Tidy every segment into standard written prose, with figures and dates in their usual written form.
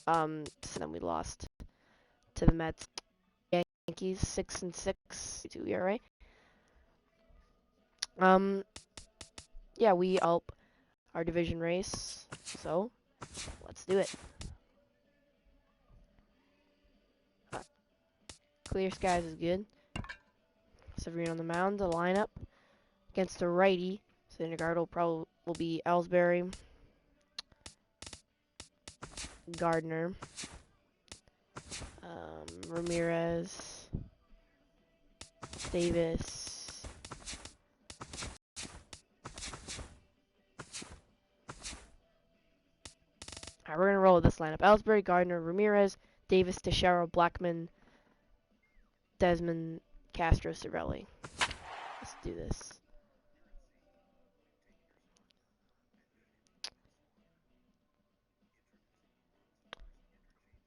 So then we lost to the Mets. Yankees 6-6, 2 ERA. Yeah, we help our division race. So let's do it. Clear skies is good. Severino on the mound, the lineup against a righty. Syndergaard will be Ellsbury, Gardner, Ramirez, Davis, alright, we're gonna roll with this lineup: Ellsbury, Gardner, Ramirez, Davis, Teixeira, Blackman, Desmond, Castro, Cervelli. Let's do this.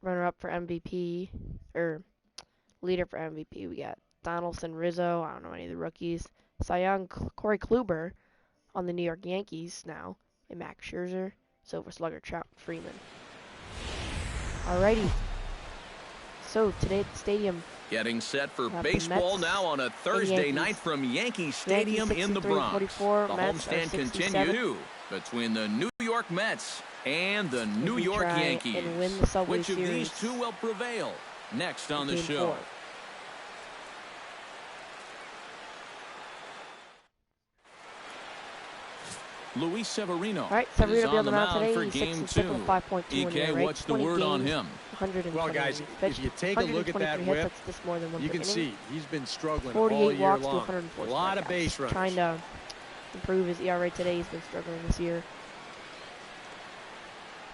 Runner-up for MVP, or leader for MVP, we got Donaldson, Rizzo, I don't know any of the rookies. Cy Young, Corey Kluber on the New York Yankees now, and Max Scherzer, Silver Slugger, Trout, Freeman. Alrighty. So today at the stadium, getting set for baseball now on a Thursday night from Yankee Stadium in the Bronx. The homestand continue between the New York Mets and the New York Yankees. Which of these two will prevail? Next on the show. Luis Severino. All right, Severino will be on the mound today. For He's game 6 and 5.2 EK, what's the word on him? Well, guys, if you take a look at that whip, you can see he's been struggling all year long. A lot of base runners. Trying to improve his ERA today. He's been struggling this year.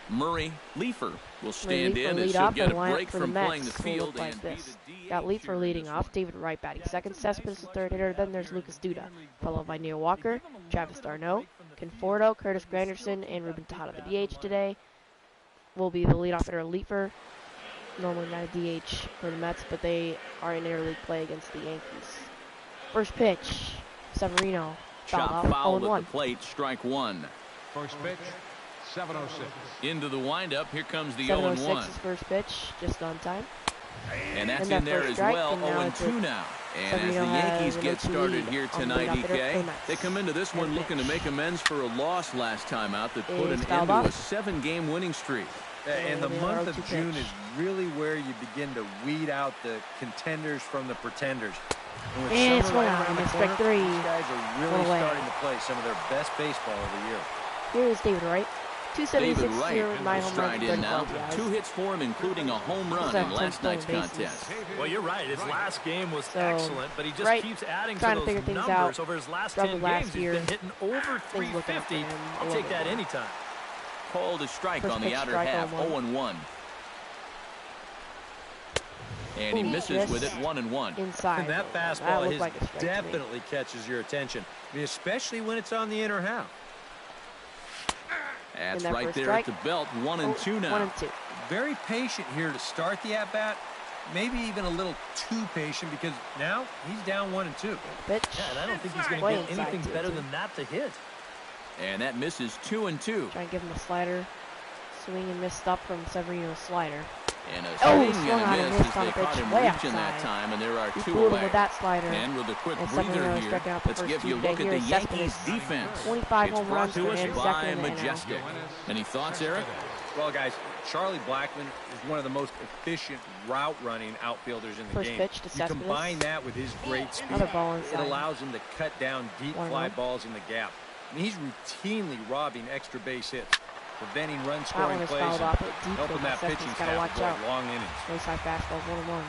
Murray Leefer will stand in and should get a break from playing the field. Like this. Got Leefer leading off, David Wright batting second, Cespedes the third hitter, then there's Lucas Duda, followed by Neil Walker, Travis d'Arnaud, Conforto, Curtis Granderson, and Ruben Tejada. The DH today will be the leadoff hitter Leefer. Normally not a DH for the Mets, but they are in interleague play against the Yankees. First pitch, Severino. Shot foul at the plate, strike one. First pitch, 7:06. Into the windup, here comes the 7:06 0-1. is first pitch, just on time. And that's in there as well, 0-2 now. And as the Yankees get started here tonight, EK, they come into this one looking to make amends for a loss last time out that put an end to a 7-game winning streak. And the month of June is really where you begin to weed out the contenders from the pretenders. And it's one out, and strike three. These guys are really starting to play some of their best baseball of the year. Here is David Wright. 276 here with 9 home runs. In now. 2 hits for him, including a home run in last night's contest. Well, you're right. His last game was excellent, but he just keeps adding to those numbers over his last 10 games. He's been hitting over 350. I'll take that anytime. Called a strike on the outer half, 0-1. And he misses with it, 1-1. Inside. And that fastball definitely catches your attention, I mean, especially when it's on the inner half. That's right there at the belt, 1-2 now. 1-2. Very patient here to start the at-bat. Maybe even a little too patient because now he's down 1-2. Pitch. Yeah, and I don't think he's going to get anything better than that to hit. And that misses 2-2. Try and give him a slider. Swing and miss stop from Severino's slider. And a swing and a miss as they caught him reaching that outside. time, and there are 2 away. away. With that slider. And with a quick and breather here, let's give you a look at the Yankees defense. 25 it's home brought runs to us by second Majestic. Any thoughts, Eric? Well, guys, Charlie Blackman is one of the most efficient route-running outfielders in the First game. Pitch to You combine that with his great speed, it allows him to cut down deep fly balls in the gap. I mean, he's routinely robbing extra base hits, preventing run-scoring plays, and helping that pitching staff avoid long innings. Nice high fastballs, 1-1.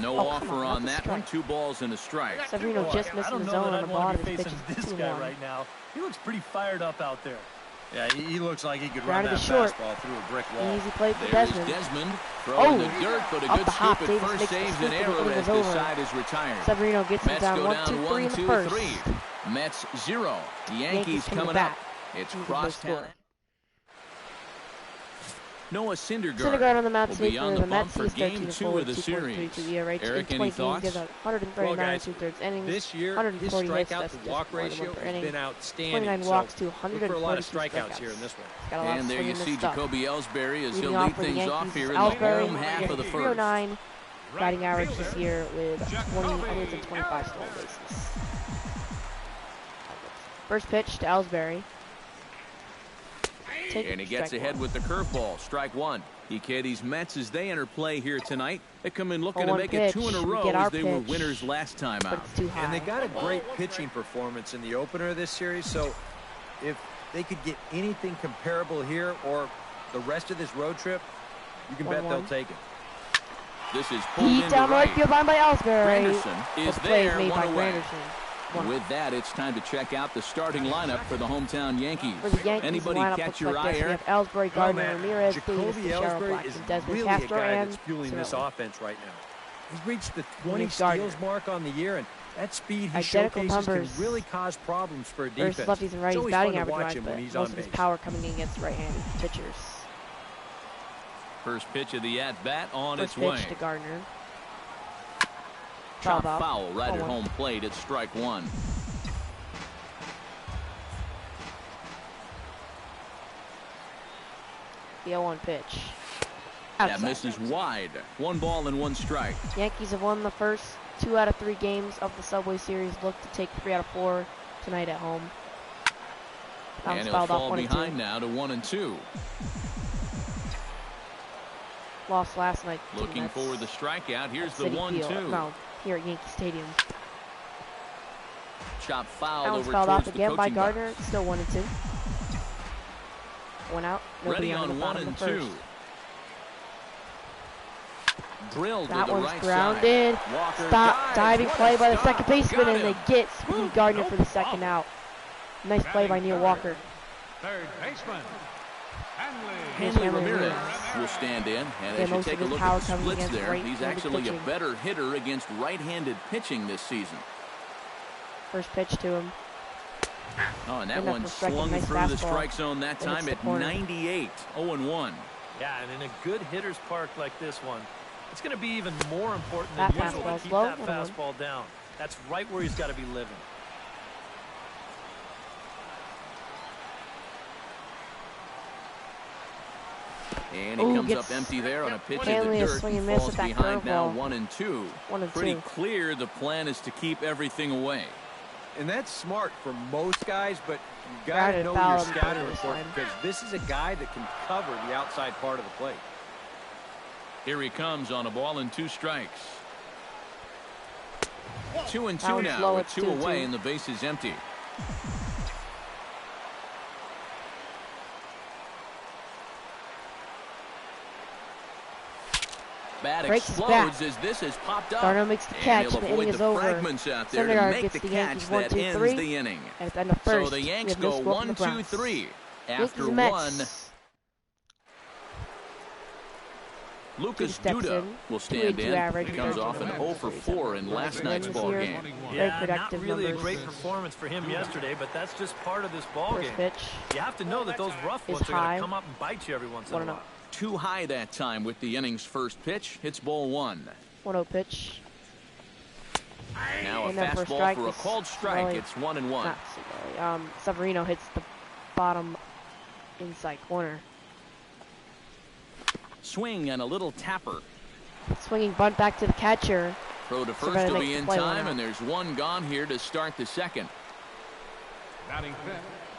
No offer on that one. 2 balls and a strike. Severino just missing the zone on the bottom of his pitches. This guy right now, he looks pretty fired up out there. Yeah, he looks like he could run that fastball through a brick wall. Easy play for There's Desmond. Desmond throwing the dirt, but a good scoop at first saves an error as this side is retired. Severino gets him down 1-2-3 in the first. Mets 0. The Yankees coming up. It's crossed down. Syndergaard on the mound today for the Mets. He's 13-4 of the series. Eric, any thoughts? Gives out 139 2/3 innings, this year, 140 hits. That's That's to walk ratio has been outstanding. 29 walks to for a lot of 142 strikeouts here in this one. And there you see Jacoby Ellsbury as he'll lead things off here in the Ellsbury, home half of the first. 309 batting average this year with 25 stolen bases. First pitch to Ellsbury. And he gets ahead with the curveball. Strike one. These Mets, as they enter play here tonight, they come in looking to make it 2 in a row as they were winners last time out. And they got a great pitching performance in the opener of this series, so if they could get anything comparable here or the rest of this road trip, you can bet they'll take it. This is pulled into down right field line by Ellsbury. Granderson is there, made 1 by away. Granderson. With that, it's time to check out the starting lineup for the hometown Yankees. For the Yankees, Anybody catch your eye, We Eric? have Ellsbury, Gardner, Ramirez, Jacoby Ellsbury is Desmond really Castro, a guy and that's fueling this offense right now. He's reached the 20 Gardner. steals mark on the year, and that speed he Identical showcases numbers. can really cause problems for a defense. Versus lefties and righties, It's always batting fun to average watch wise, him but when he's most on of his base. power coming in against right-handed pitchers. First pitch of the at-bat on First its way. pitch to Gardner. Chop foul right at home plate. It's strike one. The 0-1 pitch. That misses wide. 1 ball and 1 strike. Yankees have won the first 2 out of 3 games of the Subway Series. Look to take 3 out of 4 tonight at home. And he'll fall behind now to 1-2. Lost last night. Looking for the strikeout. Here's the 1-2. No, here at Yankee Stadium. Chop foul over fouled off towards again the by coaching Gardner. box. Still 1-2. 1 out. Ready on 1 and 2. Drilled that to the one's right grounded. Side. Walker Stop diving play by the stop. second baseman, and they Got get Speedy Gardner for the second out. Nice play by Neil Walker. Third baseman. Hanley Ramirez will stand in, and as you take a look at the splits there, he's actually a better hitter against right-handed pitching this season. First pitch to him. Oh, and that one swung through the strike zone that time at 98. 0-1. Yeah, and in a good hitter's park like this one, it's going to be even more important than That usual to keep low, that fastball down. That's right where he's got to be living. And he comes up empty there on a pitch in the Hanley dirt. Swing and He miss falls at that behind now curveball. 1-2. 1-2. Pretty clear the plan is to keep everything away. And that's smart for most guys, but you got to know your scouting report because this is a guy that can cover the outside part of the plate. Here he comes on a ball and 2 strikes. 2-2 now with 2 away and the base is empty. Bat explodes as this has popped up. Gardner makes the catch, and the inning is over. Fragments out there Syndergaard to make the catch that ends the inning. At the end of first, so the Yanks go 1-2-3 after 1. Lucas Duda will stand in. He comes off an 0-for-4 in last night's ball game. Yeah, not really a great performance for him yesterday, but that's just part of this ball game. You have to know that those rough ones are going to come up and bite you every once in a while. Too high that time with the inning's first pitch. Hits ball 1. 1-0 pitch. Now a fastball for a called strike. It's 1-1. Severino hits the bottom inside corner. Swing and a little tapper. Swinging bunt back to the catcher. Throw to first will be in time, and there's 1 gone here to start the second.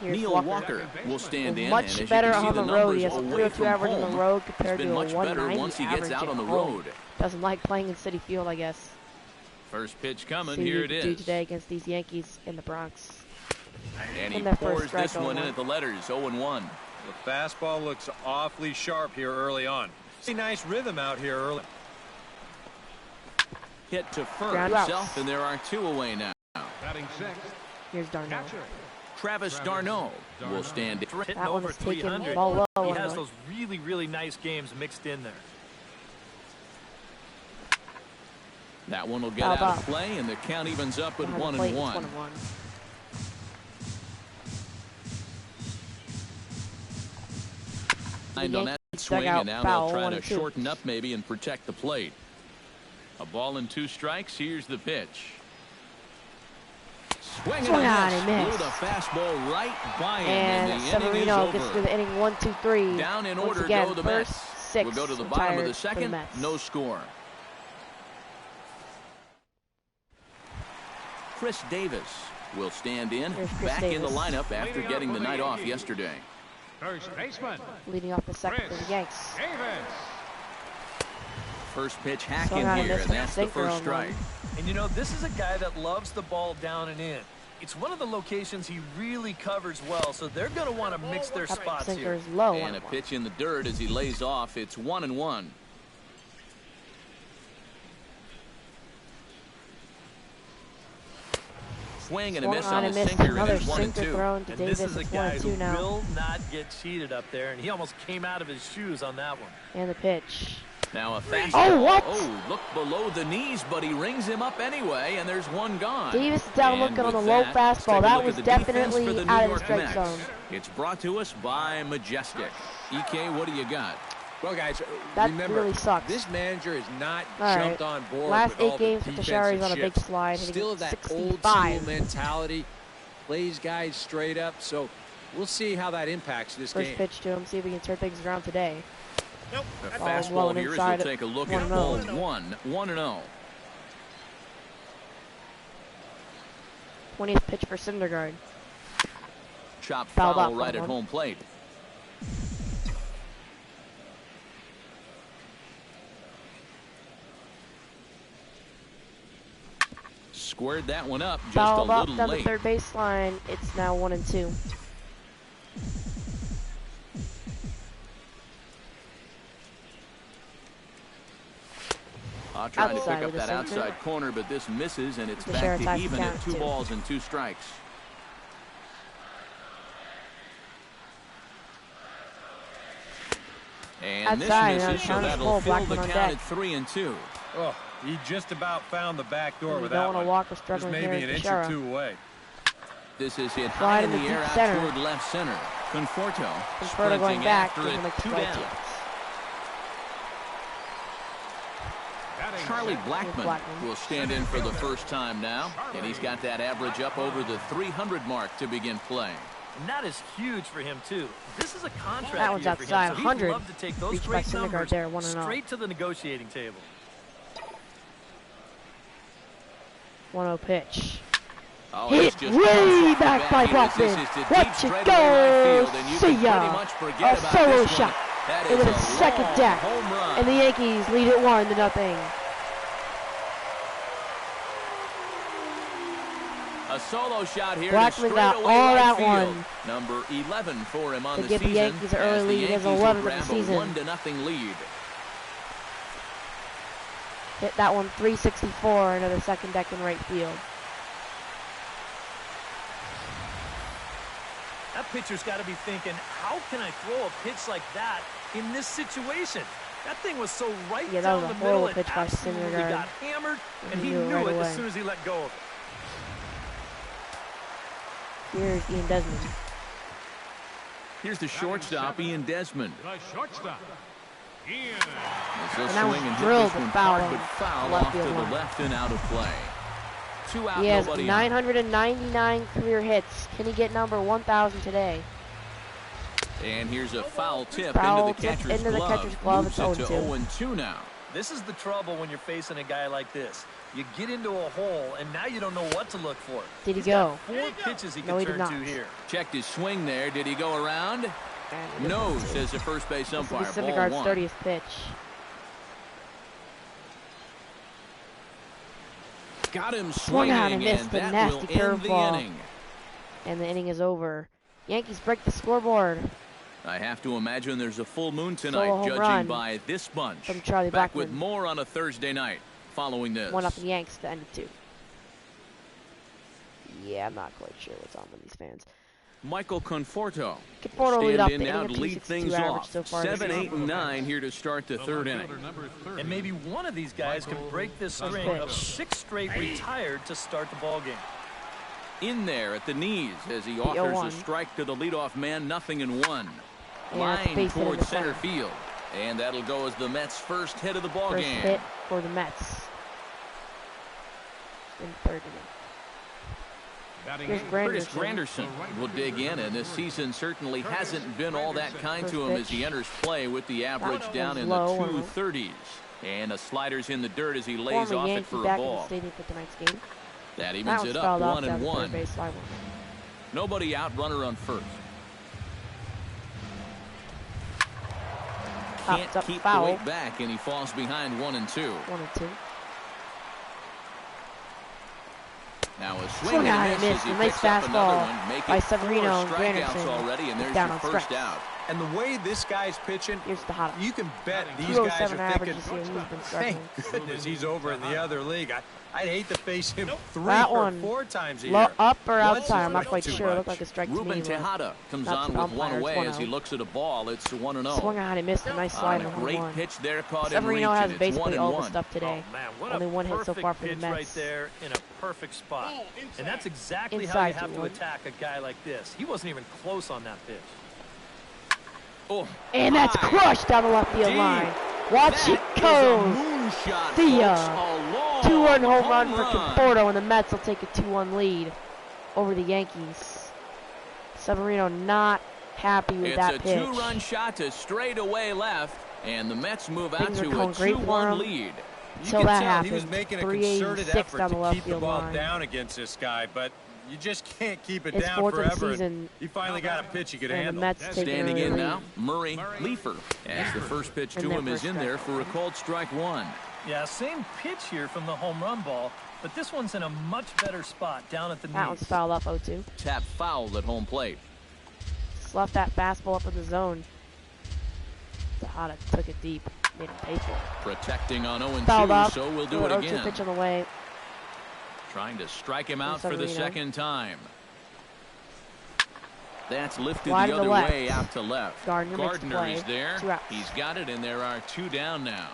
Neil Walker will stand in, much and as better you can see, on the the road. He numbers has a away 302 from average on home the road compared has to been a much better 190 once he gets average out on the at home. road. Doesn't like playing in Citi Field, I guess. First pitch coming. See Here what it he can do is. today against these Yankees in the Bronx. And he pours this one in at the letters. 0-1. The fastball looks awfully sharp here early on. See nice rhythm out here early. Hit to first, and there are 2 away now. Here's Darno. Travis d'Arnaud will stand in. Hitting That one over is taken 300. ball low. He has those really, really nice games mixed in there. That one will get out of play, and the count evens up at 1-1. On that swing, and now they'll try to shorten up maybe and protect the plate. A ball and 2 strikes. Here's the pitch. Swing and a miss. Blew the fastball right by him. And Severino gets through the inning 1-2-3. Down in order go the Mets. We'll go to the bottom of the second. No score. Chris Davis will stand in, back in the lineup after getting the night off yesterday. First baseman. Leading off the second for the Yanks. First pitch hacking here, and that's the first strike. And you know, this is a guy that loves the ball down and in. It's one of the locations he really covers well, so they're going to want to mix their spots here. Low, and a pitch in the dirt as he lays off. It's 1-1. Swing and a miss on the sinker, and it's 1-2. And this is a guy who will not get cheated up there, and he almost came out of his shoes on that one. And the pitch. Now a fastball. Oh, what? Oh, look below the knees, but he rings him up anyway, and there's one gone. Davis is down looking on the low fastball. That was definitely out of the strike zone. It's brought to us by Majestic. EK, what do you got? Well, guys, that remember, really sucks. This manager has not jumped on board. Last with 8 games with Teixeira's on a big slide. Still that 65. old school mentality. Plays guys straight up. So we'll see how that impacts this game. First pitch to him. See if we can turn things around today. Nope. A fastball here as we'll take a look at ball 1-0. 20th pitch for Syndergaard. Chopped foul right at home plate. Squared that one up just a little late. Down the third baseline. It's now 1-2. Trying to pick up that outside corner, but this misses, and it's back to even at 2 balls and 2 strikes. And this misses, so that'll fill the count at 3-2. Oh, he just about found the back door with that one. Don't want to walk or struggle just maybe an inch or 2 away. This is hit high in the air out toward left center. Conforto sprinting after it, 2 down. Charlie Blackmon will stand in for the first time now, and he's got that average up over the 300 mark to begin play. And that is huge for him, too. This is a contract that one's outside. 100. Love to take those great numbers there, straight to the negotiating table. 1-0 pitch. Oh, hit way back by Blackmon. Watch it go. See ya. A solo shot. It was a second deck, and the Yankees lead it 1-0. A solo shot here. Blackmon got all that one. Number 11 for him on the season. To give the Yankees an early lead as 11th of the season. 1-0 lead. Hit that one 364 into the second deck in right field. That pitcher's got to be thinking, how can I throw a pitch like that in this situation? That thing was so right down the middle. It absolutely got hammered, and he knew it as soon as he let go of it. Here's Ian Desmond. Here's the shortstop, Ian Desmond. The shortstop, Ian. And that was drilled and foul off to the left and out of play. 2 out, he has 999 career hits. Can he get number 1,000 today? And here's a foul tip into the catcher's glove. It's 0-2 now. This is the trouble when you're facing a guy like this. You get into a hole, and now you don't know what to look for. Did he go? 4 pitches he can turn to here. Checked his swing there. Did he go around? No, says the first base umpire. This is Syndergaard's 30th pitch. Got him swinging, and that will end the inning. And the inning is over. Yankees break the scoreboard. I have to imagine there's a full moon tonight, judging by this bunch. From Charlie Back Blackmon. with more on a Thursday night following this. 1-0 Yanks to end it 2. Yeah, I'm not quite sure what's on with these fans. Michael Conforto lead off the now to lead things off. So far 7, 8, and 9 here to start the 3rd inning. And maybe one of these guys can break this string of 6 straight retired to start the ball game. In there at the knees as he offers a strike to the leadoff man, 0-1. Line towards center field. And that'll go as the Mets' first hit of the ball game. First hit for the Mets. In third inning. Here's Granderson will dig in, and this season certainly hasn't been all that kind to him as he enters play with the average down in the 230s. And the slider's in the dirt as he lays off it for a ball. That evens it up 1-1. Nobody out, runner on first. Can't keep the weight back, and he falls behind 1-2. 1-2. Now a swing and a miss. A nice fastball by Severino and Granderson. Already, and there's down your on first strike. out. And the way this guy's pitching, here's the hot. You can bet these guys are thinking, thank goodness, he's over in the other league. I'd hate to face him 3 or 4 times a year. Low, up or outside, I'm not quite sure. It looked like a strike to me. Ruben Tejada comes on with one away as he looks at a ball. It's 1-0. Swung out and missed a nice slide on great pitch there, caught Severino has it's basically 1-1. all the stuff today. Oh, man, only one hit so far for the pitch Mets. Right there in a perfect spot. And that's exactly Inside how you have to attack a guy like this. He wasn't even close on that pitch. Oh, and that's crushed down the left field line. Watch it go. See ya. 2-run home run for Conforto, and the Mets will take a 2-1 lead over the Yankees. Severino not happy with that pitch. It's a 2-run shot to straightaway left, and the Mets move out to a 2-1 lead. Until that happened, he was making a concerted effort down the to left keep the field ball line. down against this guy, but you just can't keep it It's down fourth forever. Of the season, he finally got a pitch he could and handle. The Mets Standing in lead. now, Murray Leafer, as the first pitch to him is in there for a called strike 1. Yeah, same pitch here from the home run ball, but this one's in a much better spot down at the knees. That one's fouled up 0-2. Tap fouled at home plate. Just left that fastball up in the zone. Tejada took it deep. Made him pay for it. Protecting on 0-2, so we'll do it again. Pitch on the way. Trying to strike him out for the second time. That's lifted Wide the other way out to left. Gardner is there. He's got it, and there are 2 down now.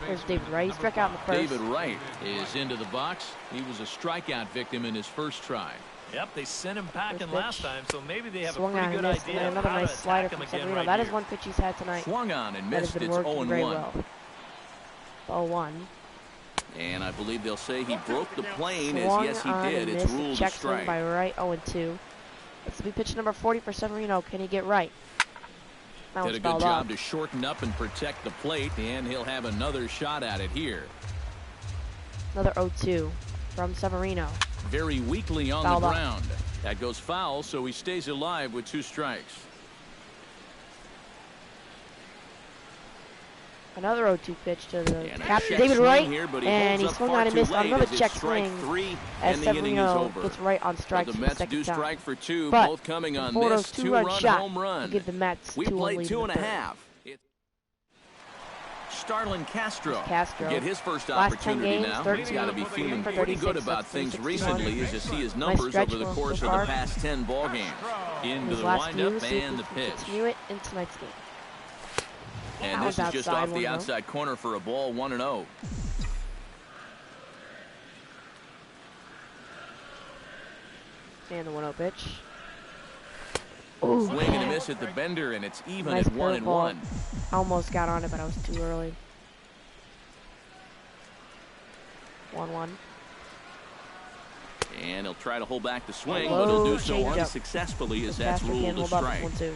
There's David Wright. He struck out in the first. David Wright is into the box. He was a strikeout victim in his first try. Yep, they sent him packing last time, so maybe they have Swung a pretty good missed, idea and another of how nice to slider attack him from again Severino. right That is here. one pitch he's had tonight. Swung on and missed. It's 0-1. Well. 0-1. And I believe they'll say he broke the plane, Swung as yes, he did. It's ruled a strike. By Wright, 0-2. This will be pitch number 40 for Severino. Can he get right? Did a good job to shorten up and protect the plate, and he'll have another shot at it here. Another 0-2 from Severino. Very weakly on the ground. That goes foul, so he stays alive with 2 strikes. Another 0-2 pitch to the captain, David Wright, and he swung out and missed on another check swing as Severino gets right on strike the Mets do strike for 2, both coming on this 2-run home run. Give the Mets we played 2.5. Starlin Castro get his first opportunity now. He's got to be feeling pretty good about things recently as you see his numbers over the course of the past 10 ball games. Into the windup and the pitch. Continue it in tonight's game. And this is just off the outside corner for a ball, 1-0. And the 1-0 pitch. Ooh, swing and a miss at the bender, and it's even at 1-1. Almost got on it, but I was too early. 1-1. And he'll try to hold back the swing, but he'll do so unsuccessfully as that's ruled a strike. 1-2.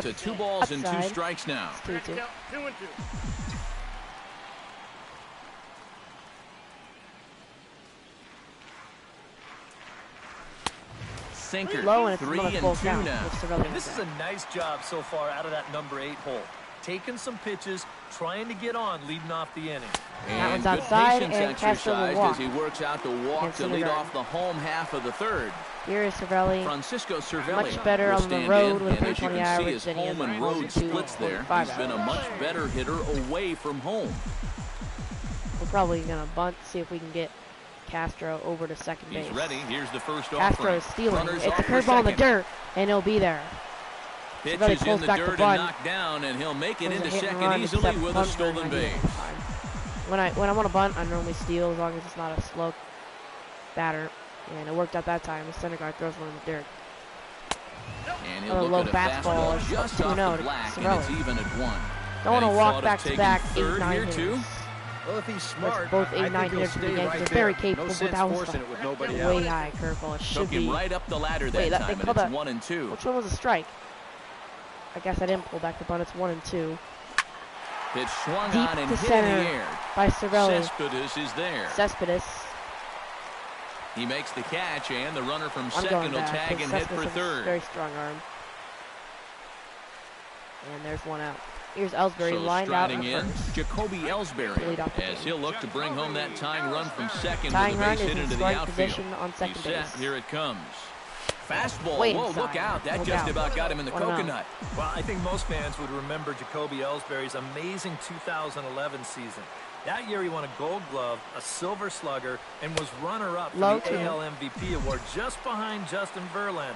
To 2 balls and 2 strikes now. 2-2. Sinker. Low, and 3-2 now. And this is a nice job so far out of that number 8 hole. Taking some pitches, trying to get on, leading off the inning. And good patience exercised as he works out the walk to lead off the home half of the third. Here is Cervelli. Francisco Cervelli. Much better on the road with 320 average. average his home and road splits there. He's been a much better hitter away from home. We're probably going to bunt, see if we can get Castro over to second base. He's ready. Here's the first Castro is stealing. It's a curveball in the dirt, and he'll be there. Pitch is in the dirt and knocked down, and he'll make it into second easily with a stolen base. When I want to bunt, I normally steal as long as it's not a slow batter. And it worked out that time. Syndergaard throws one in the dirt. And he'll look at a fastball just off the black, and it's even at 1. Don't want to walk back-to-back 8-9 here hitters. Too. Well, if he's smart, both 8-9 hitters for the Yankees are very capable, but that was a way high curveball. It should Took him be right up the ladder that time, and it's 1-2. Which one was a strike? I guess I didn't pull back the bunt. It's 1-2. Pitch swung Deep on and to hit center in the air. by Severino. Cespedes is there. Cespedes. He makes the catch, and the runner from second will tag and hit for third. Very strong arm. And there's one out. Here's Ellsbury lined out in first. Jacoby Ellsbury, as he'll look to bring home that tying run from second with a base hit into the outfield. On second base. Here it comes. Fastball. Whoa, look out. That just about got him in the coconut. Well, I think most fans would remember Jacoby Ellsbury's amazing 2011 season. That year he won a Gold Glove, a Silver Slugger, and was runner-up for the AL MVP award just behind Justin Verlander.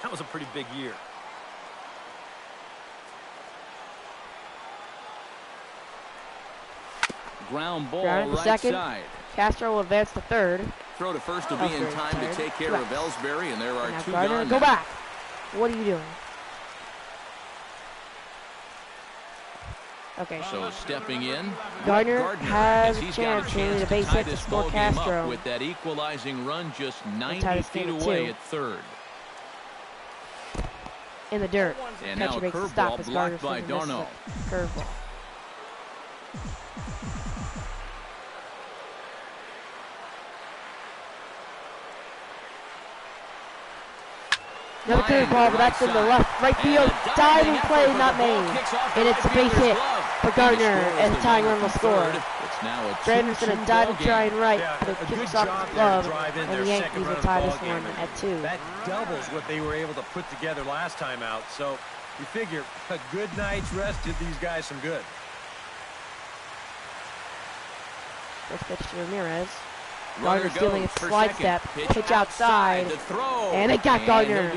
That was a pretty big year. Ground ball right second. Side. Castro will advance to third. Throw to first will be in time to take care of Ellsbury, and there are two gone. Go back. What are you doing? Okay. So stepping in, Gardner has a chance to lead a base hit to score Castro. With that equalizing run just 90 feet away at third. In the dirt. And now a curveball blocked by Darno. Curveball. Another curveball, but that's in the right field. Diving play not made. And it's a base hit for Gardner as the tying run will score. Granderson a dive to try and right, but it kicks off his glove, and the Yankees will tie this one at 2. That doubles what they were able to put together last time out. So you figure a good night's rest did these guys some good. First pitch to Ramirez. Gardner stealing a slide step, pitch outside, and it got Gardner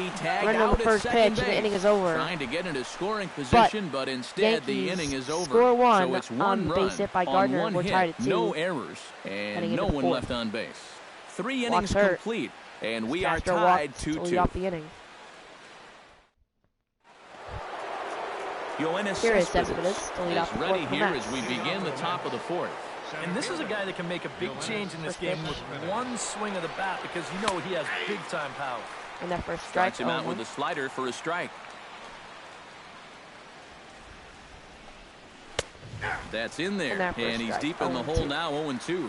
running on the first pitch, and the inning is over. Trying to get into scoring position, but instead the inning is over. Score one so it's one run base hit by Gardner. on one We're tied at 2. No errors, and no one left on base. 3 innings complete, and we are tied 2-2. Off the inning. Here is Cespedes is ready here as we begin the top of the 4th. And this is a guy that can make a big change in this game with one swing of the bat because you know he has big-time power. And that first strike. Strikes him out with a slider for a strike. That's in there, and he's deep in the hole now, 0-2.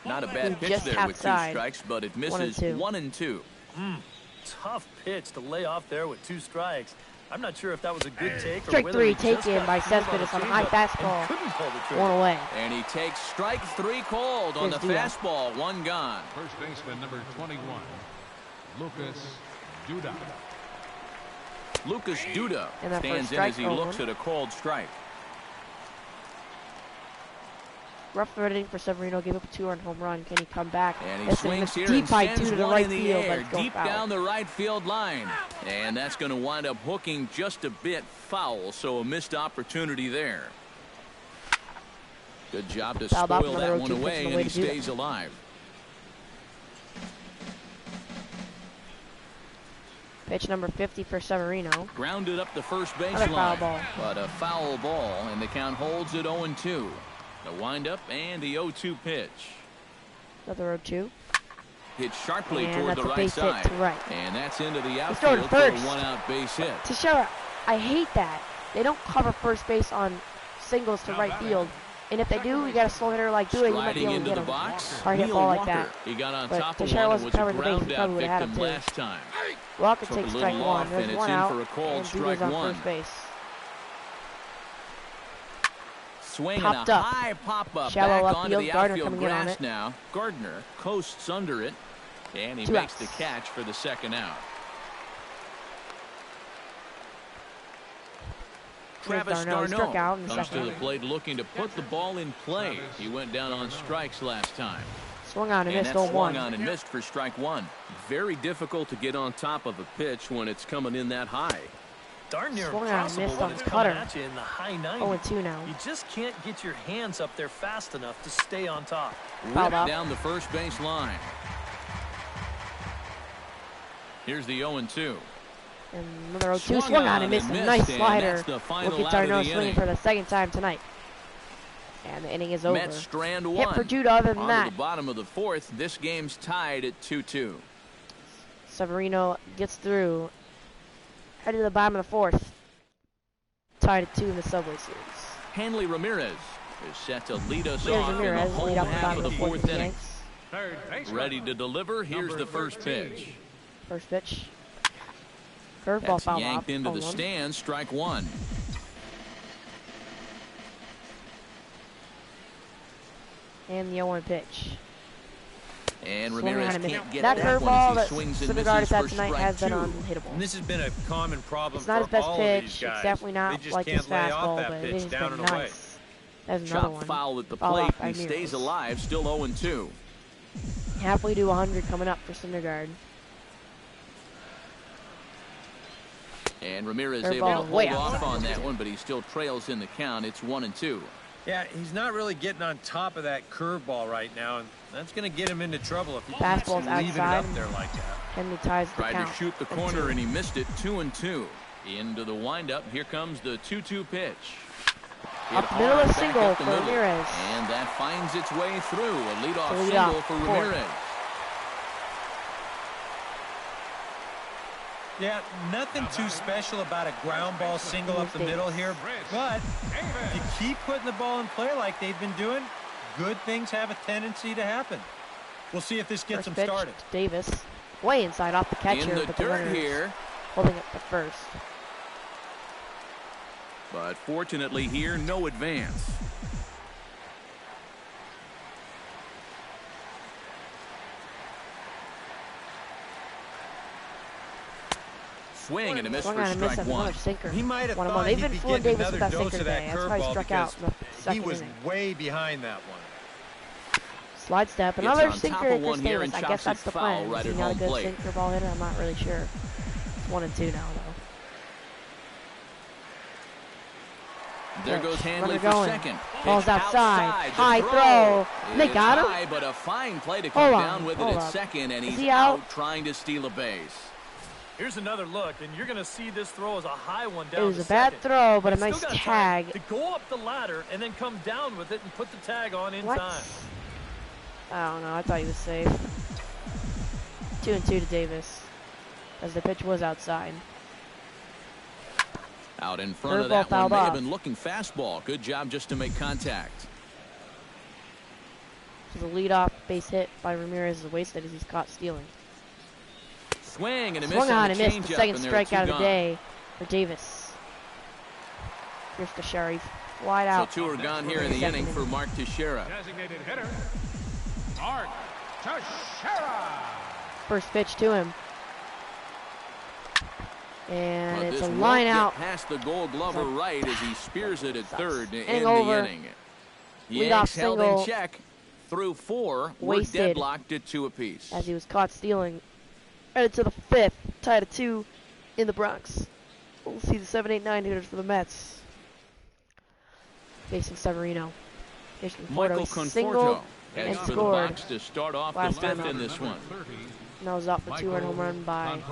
Not a bad pitch there with 2 strikes, but it misses 1-2. Tough pitch to lay off there with 2 strikes. I'm not sure if that was a good take or strike whether 3 taken by Cespedes on a high fastball. One away. And he takes strike 3 called on the fastball. 1 gone. First baseman number 21, Lucas Duda. Lucas Duda stands in as he looks at a called strike. Rough hitting for Severino, gave up a 2-run home run. Can he come back? And he swings here and sends one in the air, deep down the right field line. And that's going to wind up hooking just a bit foul, so a missed opportunity there. Good job to spoil that one away, and he stays alive. Pitch number 50 for Severino. Grounded up the first baseline, but a foul ball, and the count holds at 0-2. The windup and the 0-2 pitch. Another 0-2. Hit sharply toward the right side. And that's into the outfield for a 1-out base hit. Teixeira, I hate that. They don't cover first base on singles to right field. And if they do, you got a slow hitter like Duda, you might be able to get him. Hard hit ball like that. He got on but top of Teixeira one and wasn't was a covering the base. He ground probably out would have had victim him last time. Walker takes strike 1. There's 1 out. For a called strike 1. First base. Swing and a high pop-up back onto the outfield grass now. Gardner coasts under it, and he makes the catch for the 2nd out. Travis Darno comes to the plate looking to put the ball in play. He went down on strikes last time. Swung on and missed 0-1. Swung on and missed for strike 1. Very difficult to get on top of a pitch when it's coming in that high. darn near swung out and impossible missed when on it's the coming cutter. at you in the high 90s. 0-2 now. You just can't get your hands up there fast enough to stay on top. Ripped down the first base line. Here's the 0-2. And another 0-2 swung on and missed a nice slider. Wilkie Darno swinging for the second time tonight. And the inning is over. Mets strand one. Hit for Judah. Other than that, the bottom of the fourth. This game's tied at 2-2. Severino gets through. Headed to the bottom of the fourth. Tied at 2 in the Subway Series. Hanley Ramirez is set to lead us Here's off Ramirez, in the lead home off the half bottom of the of fourth the inning. Yanks. Ready to deliver. Here's the first pitch. First pitch. Curveball That's foul yanked off. into the stands. Strike one. And the 0-1 pitch. And Ramirez can't get that curveball that swings and Syndergaard has misses had for tonight strike has been two. unhittable. And this has been a common problem It's not his for best all pitch. of these guys. It's definitely not just like his can't lay off fastball, that but it pitch has down been and away. nice. There's another Chop one. foul at the Foul plate. off by He stays Ramirez. alive. Still 0-2. Halfway to 100 coming up for Syndergaard. And Ramirez They're able to ball hold way off outside. on that one, but he still trails in the count. It's 1-2. Yeah, he's not really getting on top of that curveball right now, and that's going to get him into trouble if he Fastball's keeps leaving it outside. up there like that. Henry ties the Tried count. to shoot the at corner 2. and he missed it. 2-2. Into the windup. Here comes the 2-2 pitch. Up the middle of single for Ramirez. And that finds its way through. A leadoff Lead single off, for fourth. Ramirez. Yeah, nothing too special about a ground ball single up the middle here, but if you keep putting the ball in play like they've been doing, good things have a tendency to happen. We'll see if this gets them started. Davis, way inside off the catcher, In the but the dirt runner here. holding it at first. But fortunately here, no advance. Swing and a miss for strike one. Sinker. He might have thought They've he'd been be fooling getting Davis with another that dose sinker of that today. That's why he curveball struck out in the because second he was inning. way behind that one. Slide step, Gets another on top sinker of for one here Davis. and I guess chops that's it the foul plan. right Is at he not a home good plate. sinker ball hitter? I'm not really sure. It's 1-2 now, though. There goes Hanley Runner for going. second. Ball's It's outside. The High throw. And they It's got him? high, but a fine play to come Hold on, down with it hold at up. second, and Is he's he out out? trying to steal a base. Here's another look, and you're going to see this throw as a high one It down was to a bad second. throw, but a He's still nice got time tag. to go up the ladder and then come down with it and put the tag on in What? time. I don't know. I thought he was safe. 2-2 to Davis, as the pitch was outside. Out in front of Curveball that one, fouled may have off. been looking fastball. Good job just to make contact. So the leadoff base hit by Ramirez is wasted as he's caught stealing. Swing and a miss Swung on on the and missed the changeup, second and there are two strikeout of the gone. day for Davis. Here's Teixeira, wide So out. two are gone here in the inning for Mark Teixeira. Designated hitter, Mark Teixeira. First pitch to him. And But it's this a won't line get out. past the Gold Glover right as he spears it at third to Inning end over. the inning. Leadoff Yanks held in single. check through four. We're Wasted. deadlocked at 2 apiece. As he was caught stealing. Headed to the fifth, tied at 2 in the Bronx. We'll see the 7-8-9 hitters for the Mets. Facing Severino. Here's Michael Conforto. Singled Conforto heads and for the scored. box to start off the Last time fifth out. in this one. And that was off the 2-run home run by And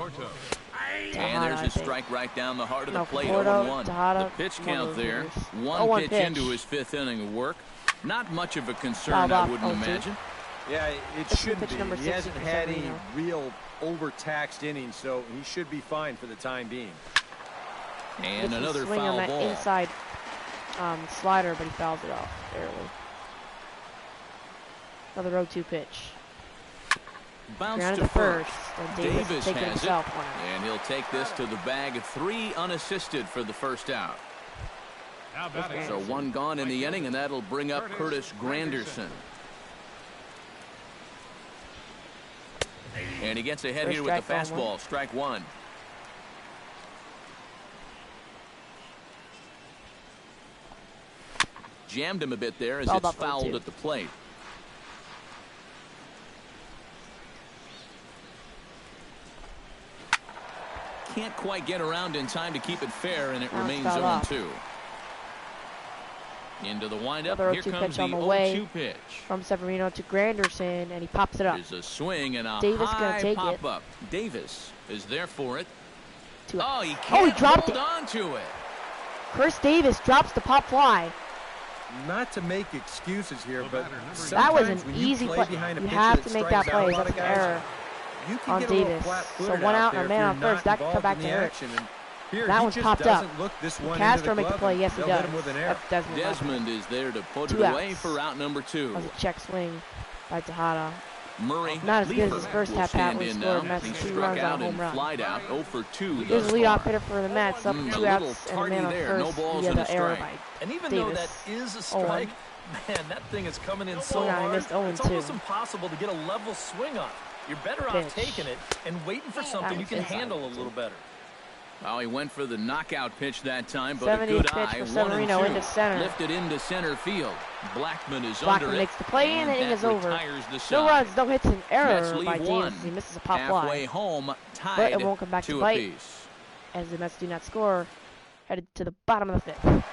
Tejada, there's I a think. strike right down the heart of the No, plate, Conforto, 0-1. Tejada, The pitch one of count those there. hitters. One 0-1 pitch pitch. into his fifth inning of work. Not much of a concern, Fouled I off, wouldn't 0-2. imagine. Yeah, it This is should pitch be. number He 60 hasn't for had any Severino. real overtaxed innings, so he should be fine for the time being. And Gets a another swing foul on that ball. inside slider, but he fouls it off barely. Another 0-2 pitch. Bounce Grounded to to first. And Davis Davis taking has it, himself one out. and he'll take this to the bag. 3 unassisted for the first out. Now batting. So 1 gone in the inning, and that'll bring up Curtis Granderson. And he gets ahead First here with the strike, ball fastball. Strike 1. Jammed him a bit there as Fouled it's off fouled 0-2. at the plate. can't quite get around in time to keep it fair, and it remains 0-2. Into the windup. Here comes the 0-2 pitch from Severino to Granderson, and he pops it up. There's a swing and a Davis high take pop it. up. Davis is there for it. Oh, he can't he dropped hold it. on to it. Chris Davis drops the pop fly. Not to make excuses here, but that was an easy play. You have to make that play. That's an error on Davis. So 1 out and a man on first. That could come back to hurt. That one's popped up. Castro make the play. Yes, he does. That's Desmond is there to put it away for out number 2. That was a check swing by Tejada. Murray, not as good as his first at-bat when he scored Mets 2 runs on a home run. Flied out 0 for 2. Here's a leadoff hitter for the Mets, up 2 outs and a man on first. No he had the error by and even Davis. though that is a strike, man, that thing is coming in so hard. It's almost impossible to get a level swing on. You're better off taking it and waiting for something you can handle a little better. Oh, he went for the knockout pitch that time, but a good eye. 1-2. Into center. Lifted into center field. Blackman is Blackman under makes the play, and the inning is over. The no runs, no hits, an error by Davis. He misses a pop fly. Halfway home, tied but it won't come back to bite, as the Mets do not score. Headed to the bottom of the 5th.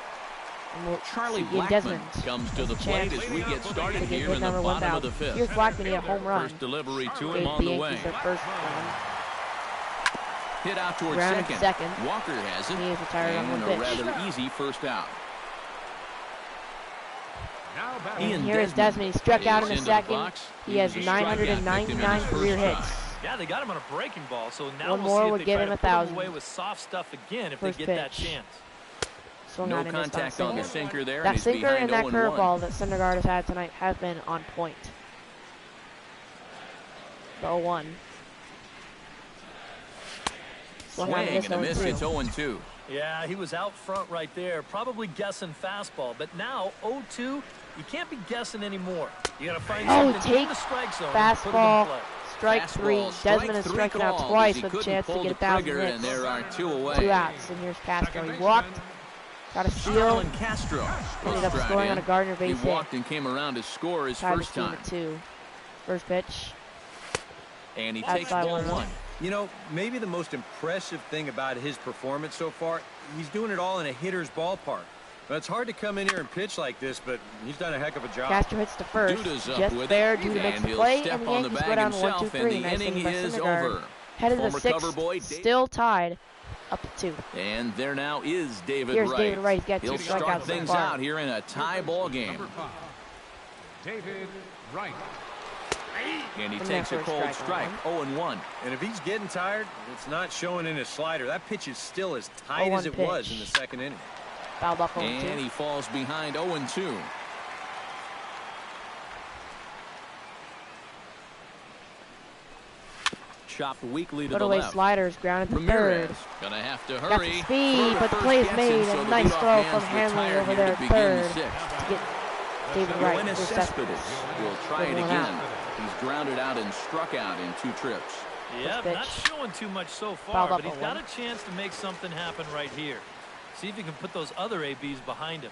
Charlie Blackman comes to the plate as we get started here in the bottom of the 5th. Here's Blackman, he had a home run. First delivery to him on the way. Their first run. Hit out towards second. Walker has it. He is retired on one pitch. A rather easy first out. And here is Desmond. He struck out in the second. He has 999 career hits. Yeah, they got him on a breaking ball, so now one more would give him 1,000. Away with soft stuff again if they get that chance. No contact on the sinker there. That sinker and that curveball that Syndergaard has had tonight have been on point. The 0-1. Swing and a miss. It's 0-2. Yeah, he was out front right there, probably guessing fastball. But now 0-2, you can't be guessing anymore. You got to find something in the strike zone. Fastball, strike 3. Desmond has struck out twice with a chance to get 1,000 hits. And there are 2 away. 2 outs, and here's Castro. He walked, got a steal. Castro ended up scoring on a Gardner base hit. He walked and came around to score his first time. 2. First pitch. And he takes ball 1. You know, maybe the most impressive thing about his performance so far, he's doing it all in a hitter's ballpark. But it's hard to come in here and pitch like this, but he's done a heck of a job. Castro hits to first. Just there, Duda makes the play, and the Yankees go down 1-2-3. Nice inning by Syndergaard. Headed to the 6th, still tied, up to 2. And there now is David Here's Wright. David Wright. He's got 2 He'll strikeouts start things so far. out here in a tie ball game. David Wright. And he takes a cold strike, 0-1. And if he's getting tired, it's not showing in his slider. That pitch is still as tight as it was in the second inning. Fouled off 0-2. And he falls behind 0-2. Chopped weakly to Put the away left. sliders, grounded to Ramirez third. Gonna have to Got hurry. the speed, but the play is made. A nice throw from Hanley over there at third to get David Wright. Will try it again. He's grounded out and struck out in 2 trips. Yeah, not showing too much so far, but he's got a chance to make something happen right here. See if he can put those other ABs behind him.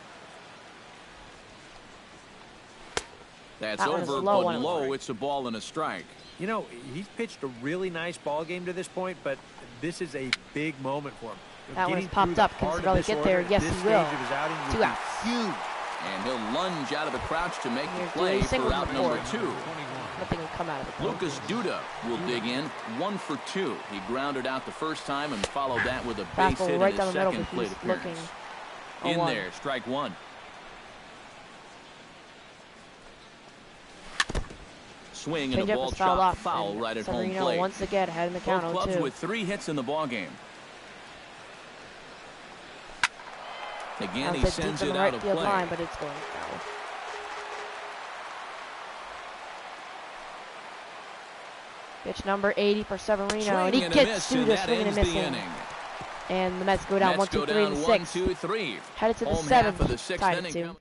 That's over, but low. It's a ball and a strike. You know, he's pitched a really nice ball game to this point, but this is a big moment for him. That one has popped up. Can Severino get there? Yes, he will. 2 outs. Huge. And he'll lunge out of the crouch to make the play for out number 2. Nothing will come out of it. Lucas Duda will dig in, 1 for 2. He grounded out the first time and followed that with a base hit in his second plate appearance. In there, strike 1. Swing and a ball chopped foul right at home plate. Once again ahead in the count. Both clubs with 3 hits in the ball game. Again, he sends it out of play. Line, but it's going foul. Pitch number 80 for Severino, and he gets Duda swinging and missing. And the Mets go down 1-2-3 in the 6th. Headed to the 7th, tied at 2.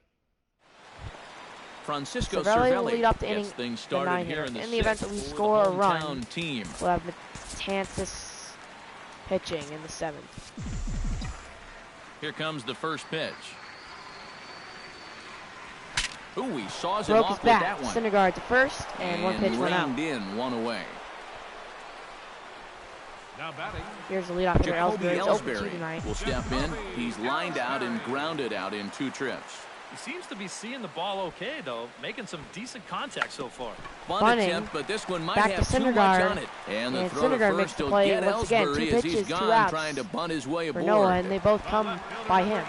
Francisco Cervelli will lead off the inning, things started 9 here in in the event that we score a run. Team. We'll have Matanzas pitching in the 7th. Here comes the first pitch. Ooh, he saws him off with that one. Syndergaard to first, and 1 pitch went out. In 1 away. Here's the leadoff hitter, Jacoby Ellsbury tonight. will step in. He's lined out and grounded out in 2 trips. He seems to be seeing the ball okay, though, making some decent contact so far. Fun attempt, but this one might back have to too much on Syndergaard. it. And the And throw to Syndergaard first makes the will play get once again. 2 Ellsbury as he's pitches, 2 gone, outs trying to bunt his way for aboard. Noah, and they both come by him.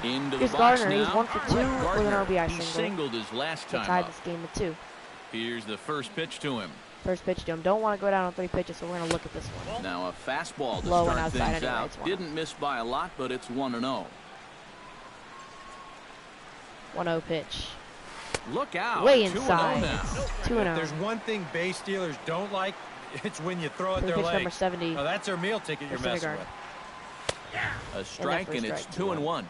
Into Here's the box Gardner. now. He's 1 for 2 with an RBI He single. singled his last They time tied up. this game at 2. Here's the first pitch to him. First pitch to him. Don't want to go down on 3 pitches, so we're going to look at this one. Now a fastball to Low and start outside things anyway, out. it's 1-0. Didn't miss by a lot, but it's 1-0. 1-0 pitch. Look out. Way 2-0 inside. now. It's 2-0. If there's one thing base stealers don't like, it's when you throw at their Pitch legs. number 70. Now, that's their meal ticket you're messing Syndergaard. with. A strike, and it's 2-1.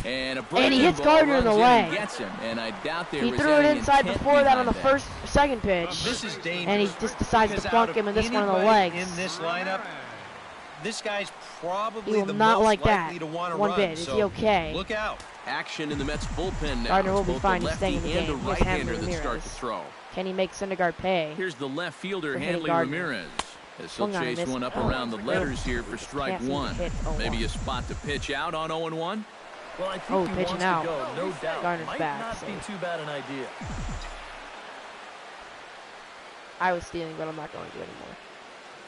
And he hits Gardner in the leg. Gets him, and I doubt there He was threw it any inside intent before that on the behind second pitch. This is dangerous. And he just decides to because plunk out him of and this one in the anybody legs. In this lineup, this guy's probably He will the not most like that likely to want to one run. bit. Is So he okay? look out. Action in the Mets bullpen now. Gardner will It's be both fine. the He's staying in the lefty game. and a He has right-hander Hanley that start Ramirez. to throw. Can he make Syndergaard pay? Here's the left fielder, For hitting Hanley Gardner. Ramirez. As Swung he'll on and chase missed. one up Oh, around the letters here for strike Can't seem to 1. hit 0-1. Maybe a spot to pitch out on 0-1. Well, I think Oh, he pitching wants out. to go, no doubt. Gardner's Might back, not so- be too bad an idea. I was stealing, but I'm not going to anymore.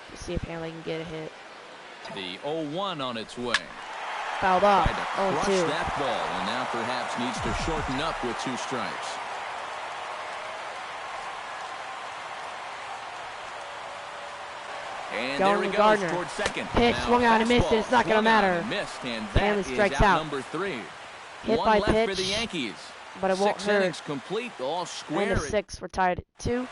Let's see if Hanley can get a hit. The 0-1 on its way. Fouled off. Tried to crush 0-2. that ball, and now perhaps needs to shorten up with 2 strikes. And Going there he to goes Gardner. towards second. Pitch, Now swung out and missed, and it's not fastball gonna swung out matter. and missed, and that Hanley is strikes out out. number 3. Hit One by left pitch, for the Yankees. but it won't 6 hurt. innings complete, all square. And a 6. We're tied at 2.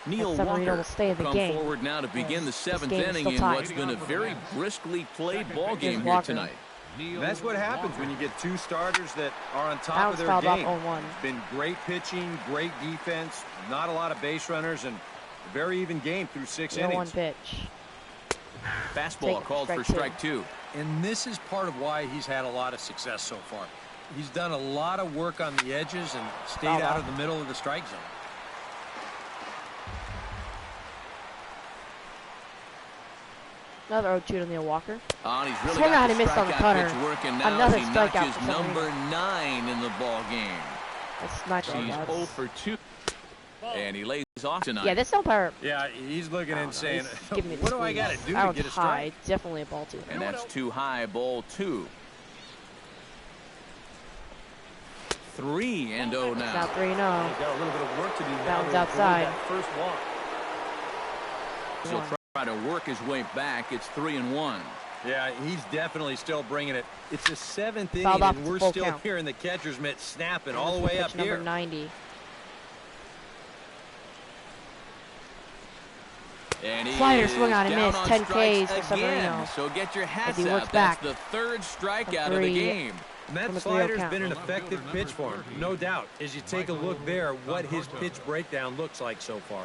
Neil Severino Walker will stay in the come game. forward now to begin the This 7th game is inning still in tied. what's been a very briskly played ball game here Walker. tonight. That's what happens when you get 2 starters that are on top That of one's their fouled off game. 0-1. It's been great pitching, great defense, not a lot of base runners, and a very even game through 6 0-1 innings. pitch. Fastball Take called for strike strike 2. And this is part of why he's had a lot of success so far. He's done a lot of work on the edges and stayed Foul out off. of the middle of the strike zone. Another 0-2 to Neil Walker. Oh, and he's really Swung got out the and missed on the strikeout cutter. pitch working now. Another He strikeout notches for Severino. number 9 in the ball game. That's not good. He's 0 for 2. And he lays off tonight. Yeah, this umpire. Yeah, he's looking and saying, Give me the what do I squeeze. got to do That to was get a high. strike? Definitely a ball 2. And that's too high, ball 2. 3-0 It's now now. 3-0. Got a little bit of work to do now. That one's to avoid outside. that first walk. He'll try to work his way back. It's 3-1. Yeah, he's definitely still bringing it. It's the 7th inning, Fouled off, and it's we're full still count. hearing the catcher's mitt snapping all the This is way up pitch number here. 90. And he Slider is swung on and down missed. on 10 strikes Ks for again. Severino. So get your hats he works out. That's back the 3rd strikeout of the 3 game. And that From a 3-0 slider's count. been an effective pitch for him, no doubt. As you take a look there, what his pitch breakdown looks like so far.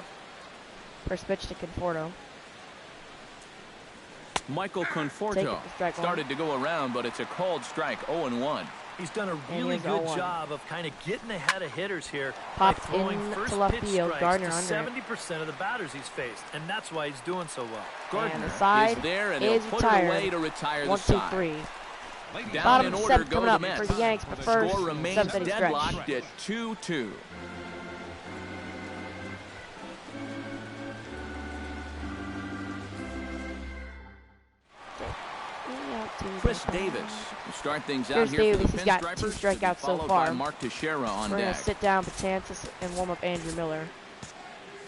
First pitch to Conforto. Michael Take Conforto it to strike 1. started to go around, but it's a called strike, 0-1. He's done a And really he's good 0-1. job of kind of getting ahead of hitters here. Popped by throwing in first to left pitch field. strikes Gardner to under it. 70% of the batters he's faced, and that's why he's doing so well. Gardner the side is there, and is he'll put retired. it away to retire the 1, 2, side. 3. Down Bottom in of order 7th go coming the up Mets. for the Yanks, but first, Score remains 7th inning stretch. deadlocked at 2-2. Chris Davis will start things out Here's here for Davis. the He's got Pinstripers, 2 strikeouts so followed far. by Mark Teixeira on We're going deck. to sit down Betances and warm up Andrew Miller.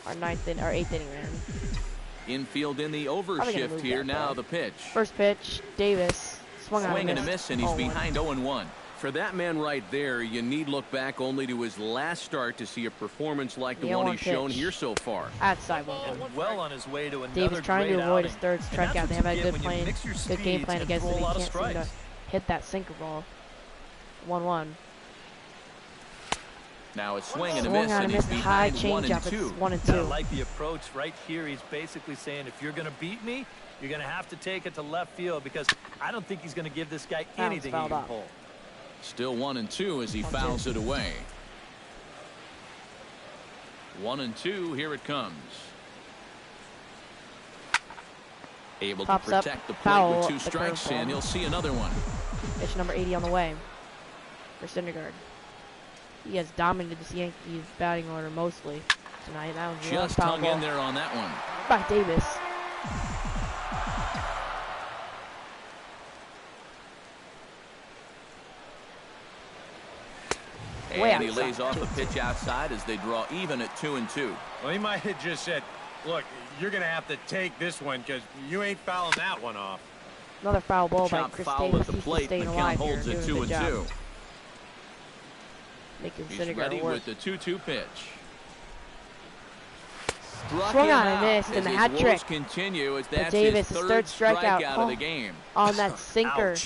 Our 8th inning man. Infield in the Probably gonna overshift move here. that Now ball. the pitch. First pitch, Davis. Swung out Swing and a and miss, and he's 0-1. behind 0-1. For that man right there, you need look back only to his last start to see a performance like the one 0-1 he's shown pitch. here so far. Outside one. And well on his way to another Davis trying to great avoid his outing. 3rd And that's strikeout. what They have you a get good when you plan, mix your good game speeds plan and against throw him. a He lot of can't seem to strikes. hit that sinker ball. 1-1. Now a swing and a Swung miss, on and and he's missed. High behind 1 changeup. and 2. It's 1 and I 2. like the approach right here. He's basically saying, if you're going to beat me, you're going to have to take it to left field, because I don't think he's going to give this guy That was anything he fouled can off. pull. Still 1-2 as he fouls it away. 1-2. Here it comes. Able to protect the plate with 2 strikes, and he'll see another one. Pitch number 80 on the way for Syndergaard. He has dominated this Yankees batting order mostly tonight. That was just hung in there on that one. By Davis. And he lays off a pitch outside as they draw even at 2-2. Well, he might have just said, look, you're going to have to take this one because you ain't fouling that one off. Another foul ball by Chris Davis. At the plate. The count holds at 2-2. Making He's Syndergaard ready work. with the 2-2 pitch. Swung on and missed, and the hat trick. Continue as that's Davis, his third strikeout of the game. On that sinker.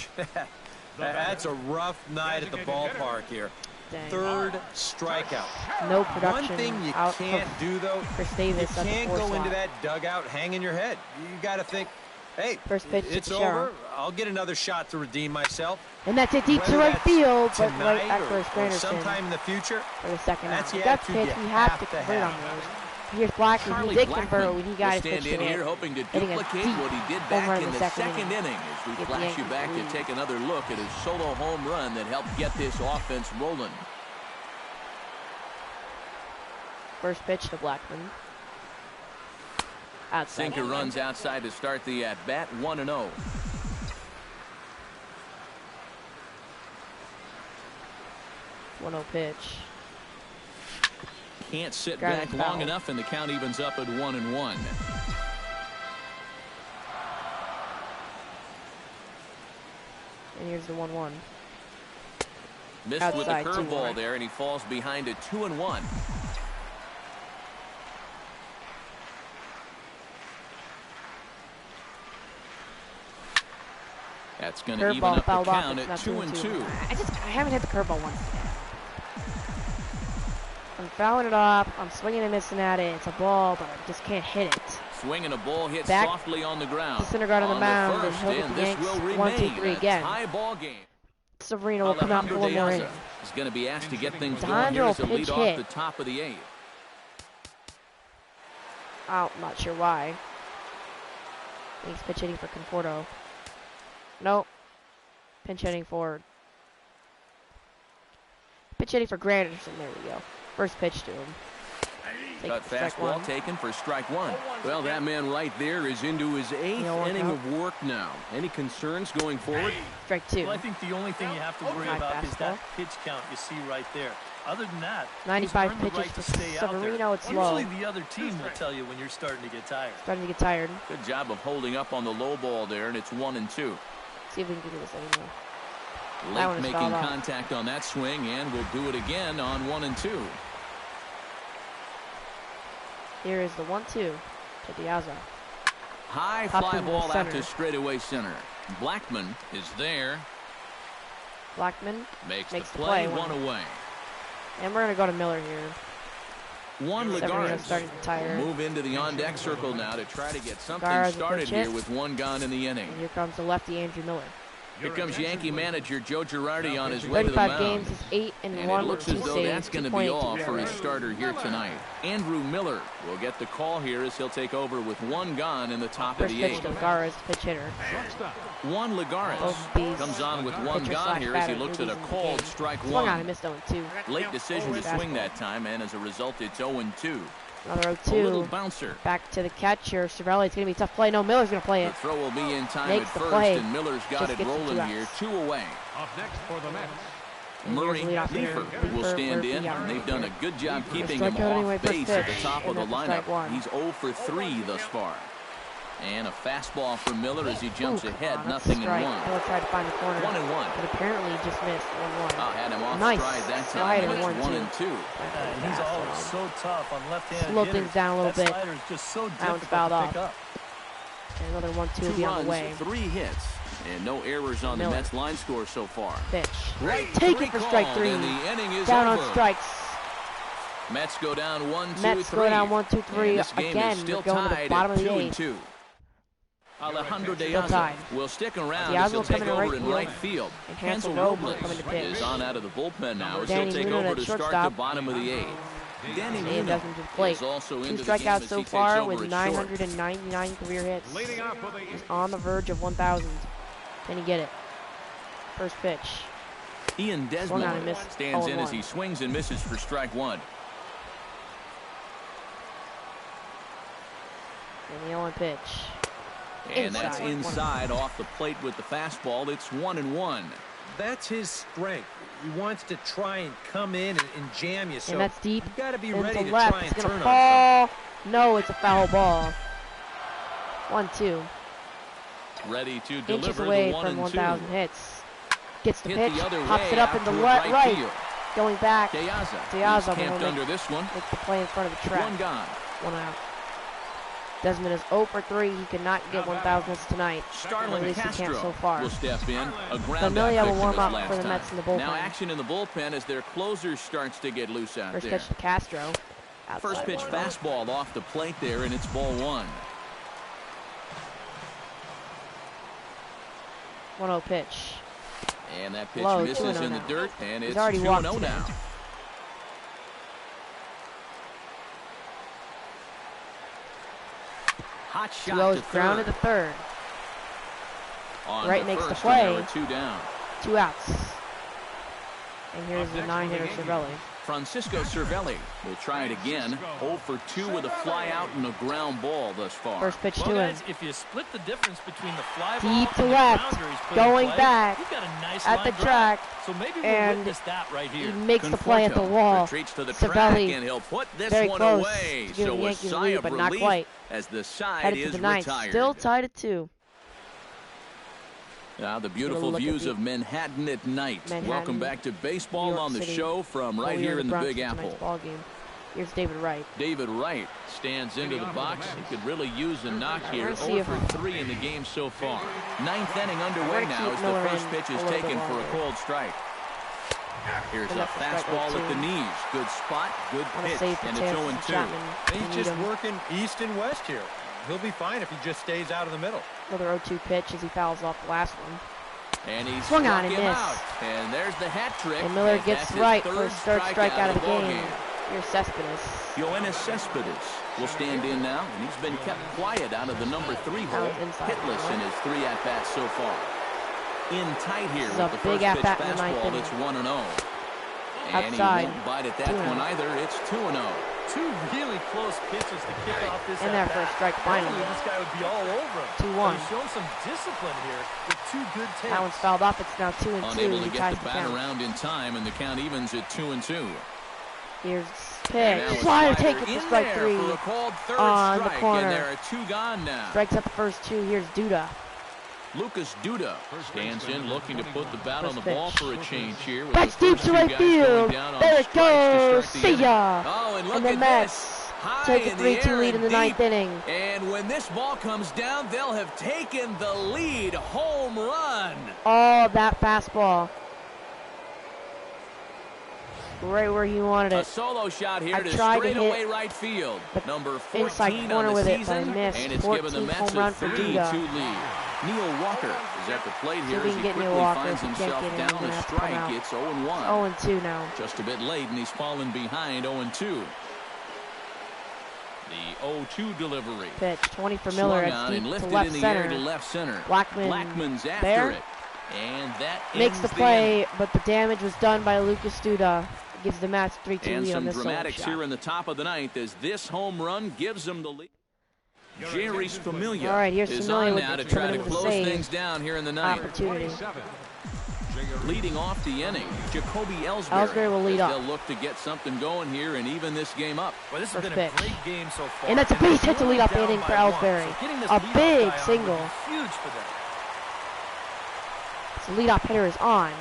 That's a rough night at the ballpark here. Dang. Third strikeout. No production. One thing you can't do, though, Chris Davis, you can't go into that dugout hanging your head. You got to think, hey, first pitch it's over. I'll get another shot to redeem myself. And that's it deep to right field, but right at first, or sometime in the future. For the second out. That pitch, we have to convert on those. Here's Blackman. He did convert when he got his pitch stand in here hoping to duplicate what he did back in the second inning. As we flash you back to take another look at his solo home run that helped get this offense rolling. First pitch to Blackman. Outside. Sinker runs outside to start the at-bat, 1-0. Pitch. Can't sit back long enough, and the count evens up at 1-1. And here's the 1-1. Missed outside with the curveball there, and he falls behind at 2-1. That's going to even up the count at 2-2. I haven't hit the curveball once. I'm fouling it off. I'm swinging and missing at it. It's a ball, but I just can't hit it. Swinging a ball hit softly on the ground. Syndergaard on the mound, and he'll get the Yanks 1-2-3 again. High ball game. Severino will come out for one more inning. He's going to be asked to get things going here as a lead off the top of the 8th. I'm not sure why. He's pitch hitting for Conforto. Nope. Pinch hitting for Granderson. There we go. First pitch to him. Got fastball taken for strike 1. Well, that man right there is into his 8th inning of work now. Any concerns going forward? Strike 2. Well, I think the only thing you have to worry about is that pitch count you see right there. Other than that, 95 pitches to Severino. It's low. Usually the other team will tell you when you're starting to get tired. Good job of holding up on the low ball there, and it's 1-2. See if we can do this anymore. Late making contact on that swing, and we'll do it again on 1-2. Here is the 1-2 to Diaz. High fly ball out to straightaway center. Blackman is there. Blackman makes the play. 1 away. And we're going to go to Miller here. Juan Lagares starting to tire. Move into the on-deck circle now to try to get something started here with 1 gone in the inning. And here comes the lefty Andrew Miller. Here comes Yankee manager Joe Girardi on his way to the mound. 35 games is 8-1 it looks as though that's going to be all for his starter here tonight. Andrew Miller will get the call here as he'll take over with 1 gone in the top of the 8th. First pitch to Lagares, pitch hitter. Juan Lagares comes on with 1 gone here as he looks at a called strike 1. Swung on and missed 0-2. Late decision to swing that time, and as a result, it's 0-2. Another 0-2. A little bouncer. Back to the catcher. Cervelli. It's going to be a tough play. No, Miller's going to play it. The throw will be in time at first, and Miller's got it rolling here. 2 away. Up next for the Mets. Murray Leafer will stand in, and they've done a good job keeping him off base at the top of the lineup. He's 0 for 3 thus far. And a fastball for Miller as he jumps ahead, 0-1. Miller tried to find the corner. 1-1. But apparently he just missed 1-1. Had him off stride that time. It's 1-2. He's always so tough on left-handed. Slow things down a little bit. Slider's just so difficult to pick up. And another 1-2 will be on the way. 3 hits. And no errors on the Mets line score so far. Pitch. Take it for strike 3. And the inning is down over. On strikes. Mets go down 1-2-3. Mets go down 1-2-3 again. Still going to the bottom of the 8th. Alejandro De Still Aza tied. will stick around Diaz as he'll will come take in over right in right field. field. And Hansel Hansel Robles Robles coming to pitch. is on out of the bullpen now as Danny he'll take Luna over at to start the shortstop. bottom of the 8th. Danny And Luna Desmond to the plate. is also 2 into the game strikeouts as so he takes far over with at short. 999 career hits. He's on the verge of 1,000. Can he get it? First pitch. Ian Desmond stands in as 0-1. he swings and misses for strike 1. And the 0-1 pitch. And that's inside off the plate with the fastball. It's 1-1. That's his strength. He wants to try and come in and jam you. So and that's deep. You've got to be and ready to left. try and It's gonna turn fall. on something. No, it's a foul ball. 1-2. Ready to Inches deliver away the 1 from and 1,000 2. hits. Gets the Hit pitch. the other Pops way it up out into to right. field. Going back. De Aza Diaz is camped under this one. Make the play in front of the track. 1 gone. 1 out. Desmond is 0 for 3. He cannot get 1,000 hits tonight. Starlin At least he Castro can't so far. will step in. A ground Familia out will victim warm of up last for the time. Mets in the bullpen. Now action in the bullpen as their closer starts to get loose out First there. pitch to Castro. Outside First pitch window. fastball off the plate there, and it's ball 1. 1-0 pitch. And that pitch Low, misses 2-0 in the now. dirt, and He's it's already 2-0 walked today. now. Hot shot Goes to grounded to third. third. On Right to makes the first, play. and there are 2 down. 2 outs. And here's the 9-hitter Cervelli. Francisco Cervelli will try it again. 0 for 2 with a fly out and a ground ball thus far. First pitch Well, to him. guys, if you split the difference betwing the fly Deep ball to and the left, grounder he's put going in play, back you've got a nice at line the drive. track, So maybe and we'll witness that right He here. makes the play at the wall. Retreats to the Cervelli track, and he'll put this very one close away. to give So the a Yankees sigh lead, of but not relief quite. as the side Headed is to the ninth. retired. Still tied at 2. Now the beautiful look at views the- of Manhattan at night. Manhattan, Welcome back to baseball New York on the City. show from right Well, here we're in the Bronx Big for tonight's Apple. ball game. Here's David Wright. David Wright stands into the box. He could really use a knock here. Let's see 0 if- for 3 in the game so far. 9th inning underway We're gonna now keep as the Miller first in pitch a is little bit taken for a longer. cold strike. Here's And a that's a strike fastball by at the 2. knees. Good spot, good Want to pitch, save the and it's chance 0-2. for Chapman. He's We need just him. working east and west here. He'll be fine if he just stays out of the middle. Another 0-2 pitch as he fouls off the last one. And he Swung on struck and him missed. out. And there's the hat trick. And Miller and gets that's his right third for his third strikeout of the ball game. Here's Cespedes. Yoenis Cespedes will stand in now, and he's been kept quiet out of the number 3 hole, inside. hitless in his 3 at-bats so far. In tight here This is with a the big first pitch at-bat in the ninth fastball. inning. It's 1-0. And Outside. he won't bite at that 2-0. one either. It's 2-0. 2 really close pitches to kick off this And there for a at-bat. strike finally. Normally, this guy would be all over him. 2-1. But he's shown some discipline here with 2 good takes. That one's fouled off. It's now 2-2. Unable to He get ties the the bat count. around in time, and the count evens at 2-2. Here's And now pitch. a Flyer slider taken for in strike there 3. for a called third on the strike, corner. and there are 2 gone now. Strikes up the first 2. Here's Duda. Lucas Duda stands in looking to put the bat on the First ball pitch. for a change here. with Backs the deep first to 2 right guys going field. down on There it strikes to goes. start the See inning. ya. Oh, and look And the at Mets this. High take a in the 3-2 air lead in the and ninth deep. inning. And when this ball comes down, they'll have taken the lead. Home run. Oh, that fastball. Right where he wanted A it. solo shot here I to tried to straightaway hit right field. the Number 14 inside on corner the with it, season, but I missed. and it's given the 14th Mets home a run for 3-2 Duda. lead. Neil Walker is at the plate See here if we as can he get Neil quickly Walker. finds If we can't himself get him, down we're gonna a have to come strike. out. It's 0-1. 0-2 now. Just a bit late, and he's fallen behind 0-2. The 0-2 delivery. Pitch 20 for Miller. Swung It's on and deep to lifted left in the center. air to left center. Blackman's after there. it. And that Makes ends the play, inning. but the damage was done by Lucas Duda. Gives the Mets 3-2 And lead on some this solo dramatics shot. here in the top of the ninth as this home run gives them the lead. Jerry's Familia All right, here's is Familia on with now to coming try in to with a close save. things down here in the ninth. Opportunity. Leading off the inning, Jacoby Ellsbury. Ellsbury will lead as off. They'll look to get something going here and even this game up. Well, this has First been a pitch. great game so far. And that's a base hit to lead off the Down inning by for 1. Ellsbury. So getting this A leadoff big guy on single. would be huge for them. The leadoff hitter is on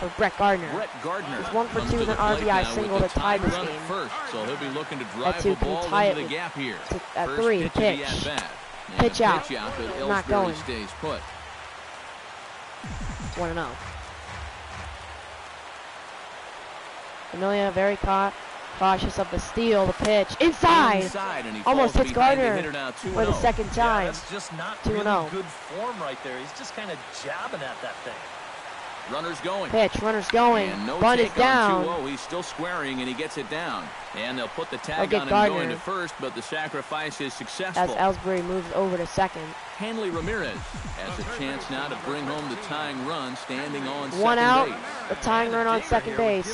for Brett Gardner. Brett Gardner He's 1 for comes 2 to with an the plate RBI now single with to the tie tying this run game. first, so he'll be looking to At drive 2 the can ball tie into it the gap here. at First 3, pitch pitch. of the at-bat. And Pitch a out. Pitch out, but Not Ellsbury going. stays put. 1-0. Familia very Cautious of the steal, the pitch. Inside! And he almost hits Gardner for the second time. Yeah, that's just not really good form right there. He's just kind of jabbing at that thing. Runners going. Pitch, runners going. And no Bunt is down. 2-0. He's still squaring, and he gets it down. And they'll put the tag on him Gardner. going to first, but the sacrifice is successful. As Ellsbury moves over to second. Hanley Ramirez has a chance now to bring home the tying run, standing on one second out, base. the tying run on second base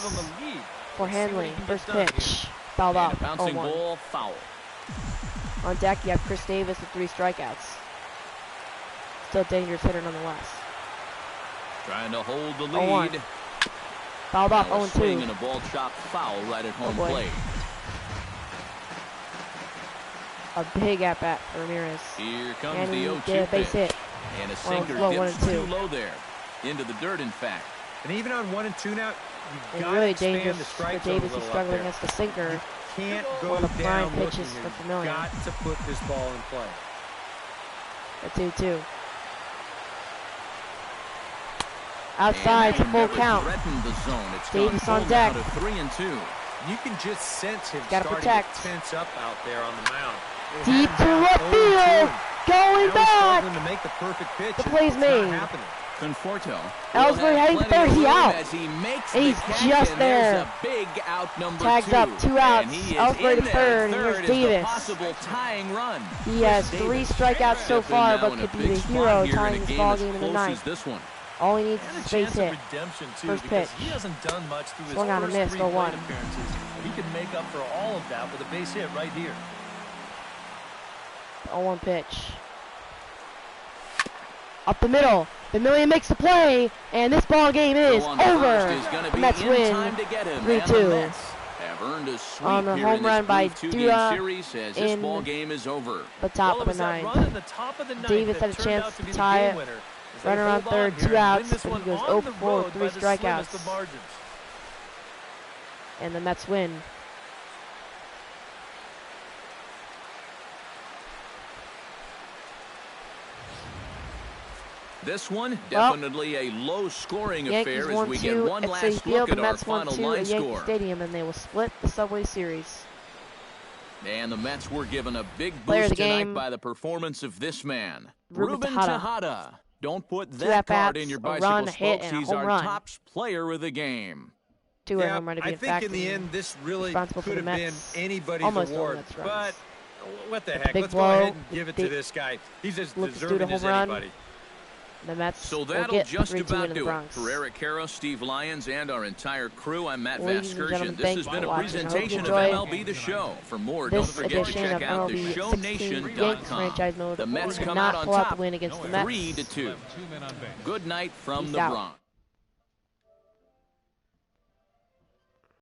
for Hanley. First pitch, fouled off. Bouncing ball, foul. On deck, you have Chris Davis with 3 strikeouts. Still a dangerous hitter nonetheless. Trying to hold the 0-1. lead. Fouled off, Now a swing 0-2. and a ball chopped foul right at home plate. A big at-bat for Ramirez. Here comes And the he 0-2 did a base pitch. hit. And a sinker dips too low there. Into the dirt, in fact. And even on 1 and 2 now, you've got really to expand dangerous the for strike Davis. zone a He's little struggling up there. against the sinker. You can't go One of the prime down looking. pitches for You've Familia. got to put this ball in play. A 2-2. Outside, to full count. The zone. It's Davis on deck. 3-2. You can just sense him Gotta starting protect. to tense up out there on the mound. Deep to left field. Going back. To make the perfect pitch. The play's made. Conforto. Ellsbury heading to third. He out. As he makes And he's just there. A big out number Tags 2. up, 2 outs. Ellsbury to third, and here's is Davis. the possible tying run. He has 3 strikeouts so far, but could be the hero tying this ball game in the ninth. This one. All he needs is a base hit. First pitch. He hasn't done much through his Swung on a first miss, 3 0-1. plate appearances. He can make up for all of that with a base hit right here. 0-1 pitch. Up the middle. Familia makes the play, and this ball game is over. The Mets win 3-2. On the home run by Duda in the top of the ninth. Davis had a chance to tie it. Runner on third, 2 outs, but he goes 0-4 with 3 strikeouts. And the Mets win. This one, definitely a low-scoring affair as we get one last Citi look Field. at The our Mets won final 2 line at Yankee score. Stadium, and they will split the Subway Series. And the Mets were given a big Player of boost the tonight game, by the performance of this man, Ruben Tejada. Don't put 2 that card at-bats, in your a bicycle run, a hit, spokes. and a He's home our run. top player of the game. 2 Yeah, home run to be I in think fact. in the end, this really responsible could for the have been Mets. anybody's Almost all award. Mets runs. But what the heck? Big Let's blow, go ahead and give it to this guy. He's as Lucas deserving Duda as home run. anybody. The Mets So will that'll get just 3-2 about in the do it. Bronx. For Eric Caro, Steve Lyons, and our entire crew, I'm Matt Ladies and Vasgersian. gentlemen, This thank has you been for a watching. I hope you presentation of enjoyed MLB The Show. For more, don't This forget to edition check of out MLB 16 Yankees theshowNation.com. franchise mode. The Mets did come not out on pull out top, the win against the Mets. 3-2. Good night from Peace the out. Bronx.